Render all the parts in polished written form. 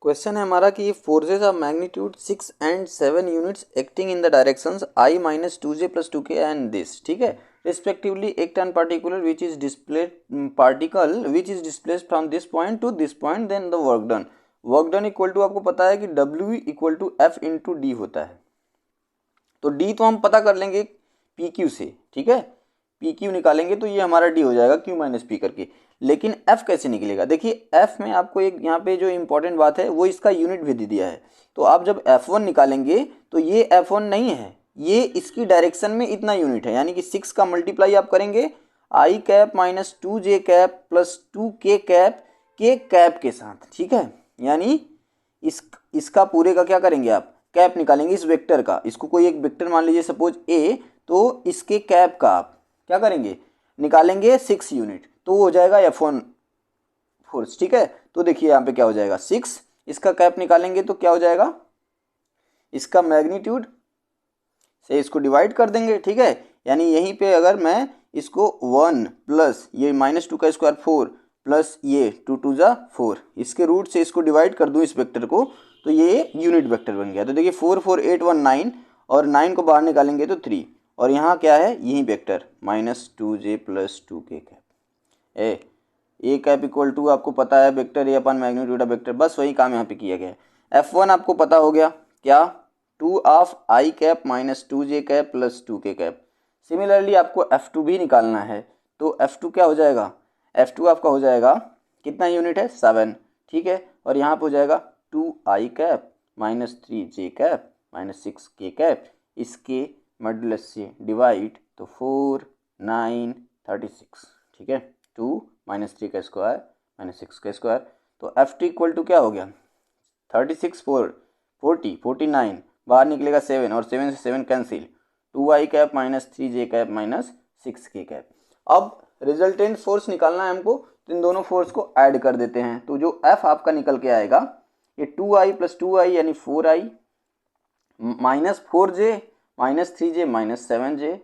Question है हमारा कि forces of magnitude 6 and 7 units acting in the directions I minus 2J plus 2K and this, ठीक है, respectively act on particular which is displaced particle which is displaced from this point to this point, then the work done equal to, आपको पता है कि W equal to F into D होता है। तो D तो हम पता कर लेंगे PQ से, ठीक है, PQ निकालेंगे तो ये हमारा D हो जाएगा Q माइनस P करके। लेकिन F कैसे निकलेगा? देखिए F में आपको एक यहाँ पे जो इंपॉर्टेंट बात है वो इसका यूनिट भी दे दिया है। तो आप जब F1 निकालेंगे तो ये F1 नहीं है, ये इसकी डायरेक्शन में इतना यूनिट है, यानी कि 6 का मल्टीप्लाई आप करेंगे I cap minus 2J cap plus 2K cap के कैप के साथ, ठीक है, यानी इसका पूरे का क्या करेंगे आप, कैप निकालेंगे इस वेक्टर का। इसको कोई एक वेक्टर मान लीजिए सपोज A, तो इसके कैप का आप क्या करेंगे, निकालेंगे 6 यूनिट, तो वो हो जाएगा F1 फोर्स, ठीक है। तो देखिए यहाँ पे क्या हो जाएगा, 6 इसका कैप निकालेंगे तो क्या हो जाएगा, इसका मैग्नीट्यूड से इसको डिवाइड कर देंगे, ठीक है, यानी यहीं पे अगर मैं इसको 1 प्लस ये माइनस 2 का स्क्वायर 4 प्लस ये 2 2 जा 4, इसके रूट से इसको डिवाइड कर दूँ इस वेक्टर को, तो ये यूनिट वेक्टर बन गया। तो देखिए 4 4 8 1 9 और 9 को बाहर निकालेंगे तो 3, और यहाँ क्या है, यही vector minus 2J plus 2K cap A cap equal to, आपको पता है वेक्टर ए अपन मैग्नीट्यूड ऑफ वेक्टर, बस वही काम यहाँ पे किया गया है। F1 आपको पता हो गया क्या, 2 of I cap minus 2J cap plus 2K cap. Similarly आपको F2 भी निकालना है, तो F2 क्या हो जाएगा, F2 आपका हो जाएगा कितना यूनिट है, 7, ठीक है, और यहाँ पे हो जाएगा 2I cap minus 3J cap minus 6K cap, इसके मॉडुलस से डिवाइड तो 4 9 36, ठीक है, 2 माइनस 3 का स्क्वायर माइनस 6 का स्क्वायर। तो F2 इक्वल टू क्या हो गया, 36 4 40 49, बाहर निकलेगा 7 और 7 से 7 cancel, 2I cap minus 3J cap minus 6K cap. अब रिजल्टेंट फोर्स निकालना है हमको, तो इन दोनों फोर्स को ऐड कर देते हैं, तो जो F आपका निकल के आएगा ये 2I प्लस 2I यानी 4I minus 4J minus 3J minus 7J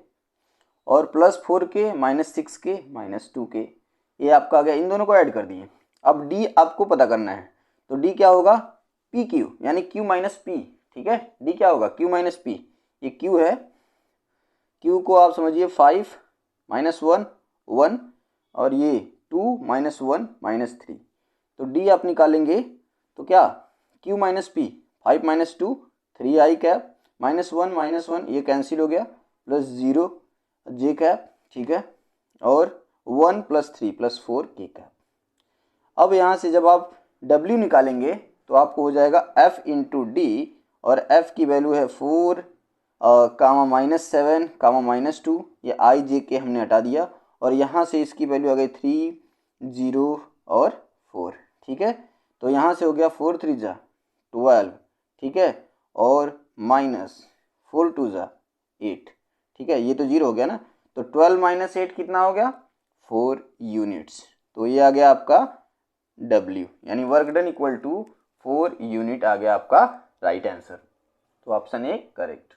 और plus 4K minus 6K minus 2K, ये आपका आ गया, इन दोनों को ऐड कर दिए। अब D आपको पता करना है, तो D क्या होगा, PQ यानी Q माइनस P, ठीक है, D क्या होगा, Q माइनस P, ये Q है, Q को आप समझिए 5 माइनस 1 1 और ये 2 माइनस 1 माइनस 3, तो D आप निकालेंगे तो क्या, Q minus P 5 minus 2 3I cap minus 1 ये कैंसिल हो गया, प्लस 0 J कैप, ठीक है, और 1 प्लस 3 प्लस 4K कैप। अब यहाँ से जब आप W निकालेंगे तो आपको हो जाएगा F इंटू डी, और F की वैल्यू है 4 कामा माइनस 7 कामा माइनस 2, ये IJK हमने हटा दिया, और यहाँ से इसकी वैल्यू आ गई 3 0 और 4, ठीक है, तो यहाँ से हो गया 4 3 जा 12, ठीक है, और माइनस 4 2 जा 8, ठीक है, ये तो 0 हो गया ना, तो 12 माइनस 8 कितना हो गया, 4 यूनिट्स। तो ये आ गया आपका W, यानी work done equal to 4 unit आ गया आपका राइट आंसर। तो ऑप्शन ए करेक्ट।